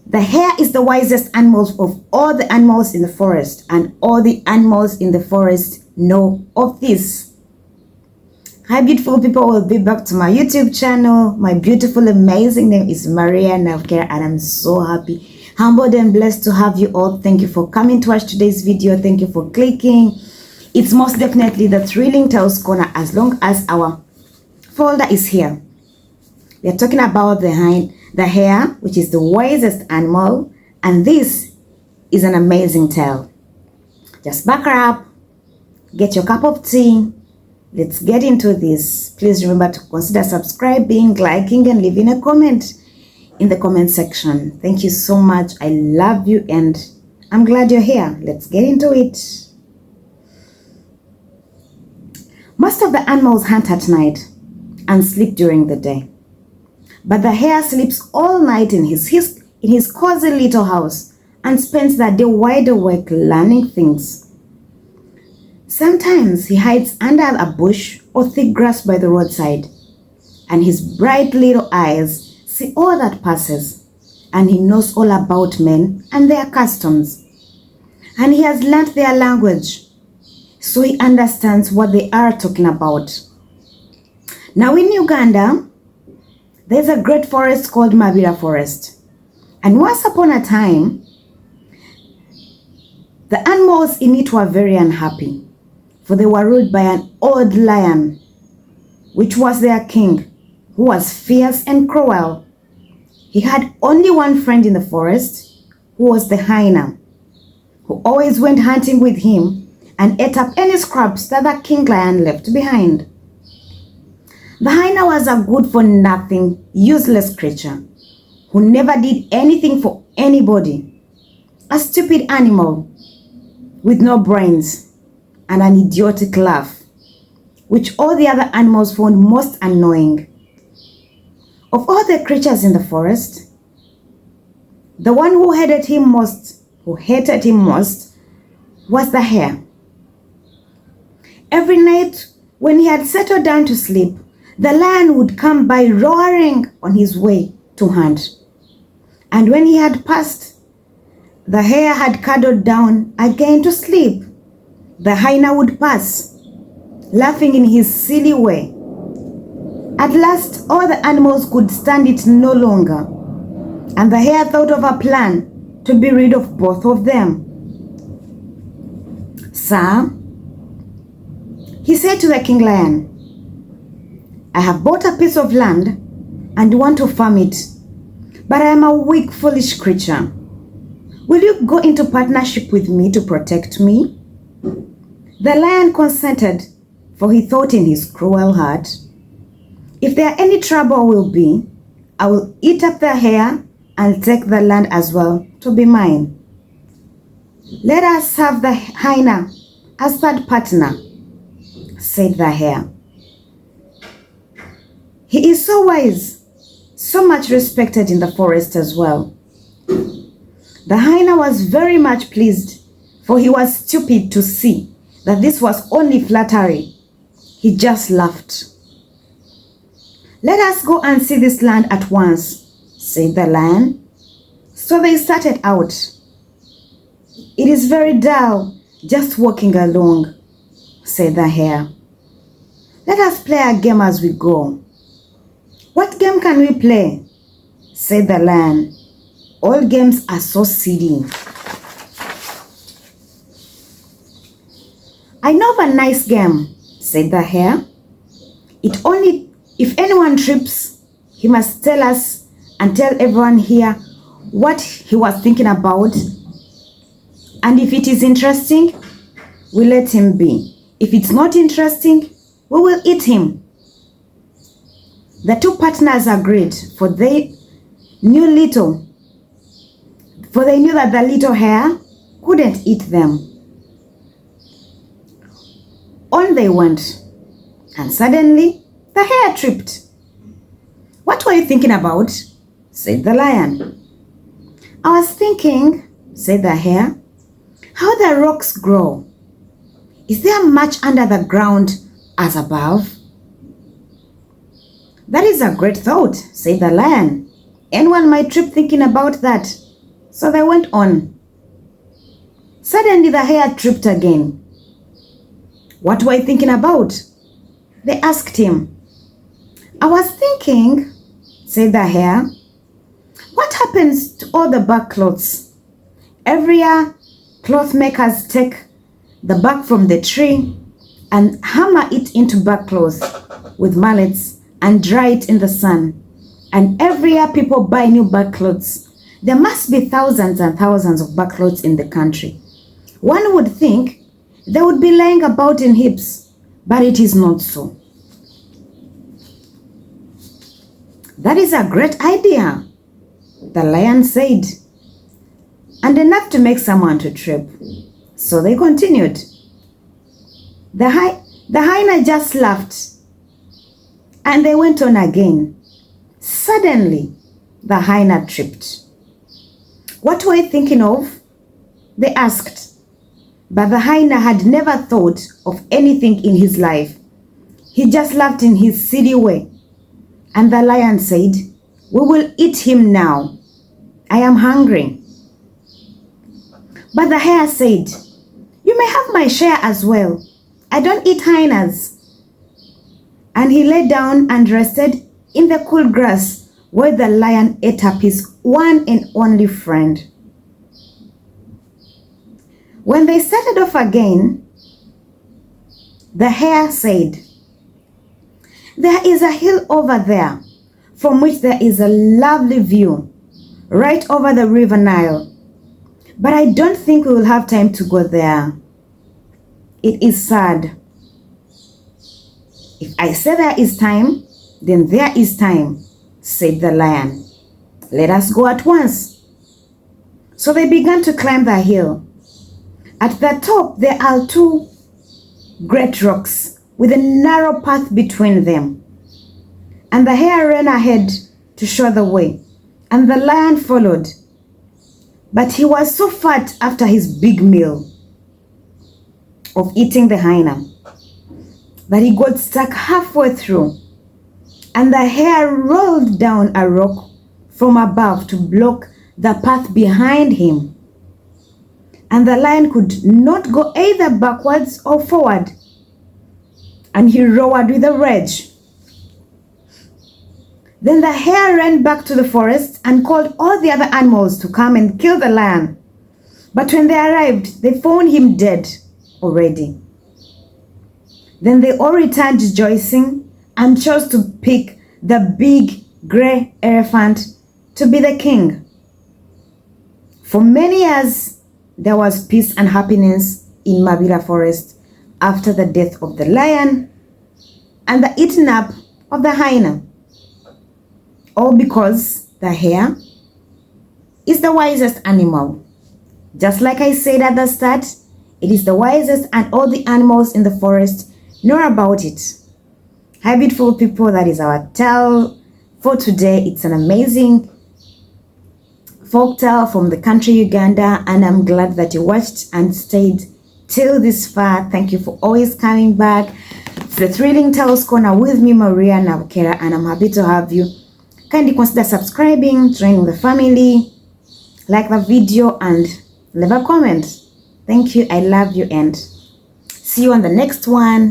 The hare is the wisest animal of all the animals in the forest, and all the animals in the forest know of this. Hi beautiful people, we'll be back to my YouTube channel. My beautiful, amazing name is Maria Nabukeera, and I'm so happy, humbled and blessed to have you all. Thank you for coming to watch today's video. Thank you for clicking. It's most definitely the Thrilling Tales Corner as long as our folder is here. We are talking about the hare, which is the wisest animal, and this is an amazing tale. Just back her up, get your cup of tea. Let's get into this. Please remember to consider subscribing, liking, and leaving a comment in the comment section. Thank you so much. I love you and I'm glad you're here. Let's get into it. Most of the animals hunt at night and sleep during the day. But the hare sleeps all night in his cozy little house and spends the day wide awake learning things. Sometimes he hides under a bush or thick grass by the roadside, and his bright little eyes see all that passes, and he knows all about men and their customs. And he has learnt their language, so he understands what they are talking about. Now in Uganda, there's a great forest called Maria Forest. And once upon a time, the animals in it were very unhappy, for they were ruled by an old lion, which was their king, who was fierce and cruel. He had only one friend in the forest, who was the hyena, who always went hunting with him and ate up any scraps that the king lion left behind. The hyena was a good-for-nothing, useless creature who never did anything for anybody. A stupid animal with no brains and an idiotic laugh, which all the other animals found most annoying. Of all the creatures in the forest, the one who hated him most was the hare. Every night when he had settled down to sleep, the lion would come by roaring on his way to hunt. And when he had passed, the hare had cuddled down again to sleep. The hyena would pass, laughing in his silly way. At last, all the animals could stand it no longer, and the hare thought of a plan to be rid of both of them. "Sir," he said to the king lion, "I have bought a piece of land and want to farm it, but I am a weak, foolish creature. Will you go into partnership with me to protect me?" The lion consented, for he thought in his cruel heart, "If there any trouble will be, I will eat up the hare and take the land as well to be mine. Let us have the hyena as third partner," said the hare. "He is so wise, so much respected in the forest as well." The hyena was very much pleased, for he was stupid to see that this was only flattery. He just laughed. "Let us go and see this land at once," said the lion. So they started out. "It is very dull, just walking along," said the hare. "Let us play a game as we go." "What game can we play?" said the lion. "All games are so silly." "I know of a nice game," said the hare. If anyone trips, he must tell us and tell everyone here what he was thinking about. And if it is interesting, we let him be. If it's not interesting, we will eat him." The two partners agreed, for they knew that the little hare couldn't eat them. On they went, and suddenly the hare tripped. "What were you thinking about?" said the lion. "I was thinking," said the hare, "how the rocks grow. Is there much under the ground as above?" "That is a great thought," said the lion. "Anyone might trip thinking about that. So they went on. Suddenly the hare tripped again. "What were you thinking about?" they asked him. "I was thinking," said the hare, "what happens to all the bark cloths? Every year, cloth makers take the bark from the tree and hammer it into bark cloth with mallets and dry it in the sun. And every year people buy new bark clothes. There must be thousands and thousands of bark clothes in the country. One would think they would be lying about in heaps, but it is not so." "That is a great idea," the lion said, "and enough to make someone to trip." So they continued. The hyena just laughed, and they went on again. Suddenly, the hyena tripped. "What were you thinking of?" they asked. But the hyena had never thought of anything in his life. He just laughed in his silly way. And the lion said, "We will eat him now. I am hungry." But the hare said, "You may have my share as well. I don't eat hyenas." And he lay down and rested in the cool grass where the lion ate up his one and only friend. When they started off again, the hare said, "There is a hill over there from which there is a lovely view right over the river Nile. But I don't think we will have time to go there. It is sad. If I say there is time, then there is time," said the lion. "Let us go at once." So they began to climb the hill. At the top there are two great rocks with a narrow path between them. And the hare ran ahead to show the way, and the lion followed. But he was so fat after his big meal of eating the hyena that he got stuck halfway through, and the hare rolled down a rock from above to block the path behind him. And the lion could not go either backwards or forward, and he roared with a rage. Then the hare ran back to the forest and called all the other animals to come and kill the lion. But when they arrived, they found him dead already. Then they all returned rejoicing and chose to pick the big gray elephant to be the king. For many years, there was peace and happiness in Mabila forest after the death of the lion and the eating up of the hyena. All because the hare is the wisest animal. Just like I said at the start, it is the wisest, and all the animals in the forest know about it. Hi beautiful people, that is our tale for today. It's an amazing folktale from the country Uganda, and I'm glad that you watched and stayed till this far. Thank you for always coming back. It's the Thrilling Tales Corner with me, Maria Nabukeera, and I'm happy to have you. Kindly consider subscribing, joining the family, like the video, and leave a comment. Thank you. I love you, and see you on the next one.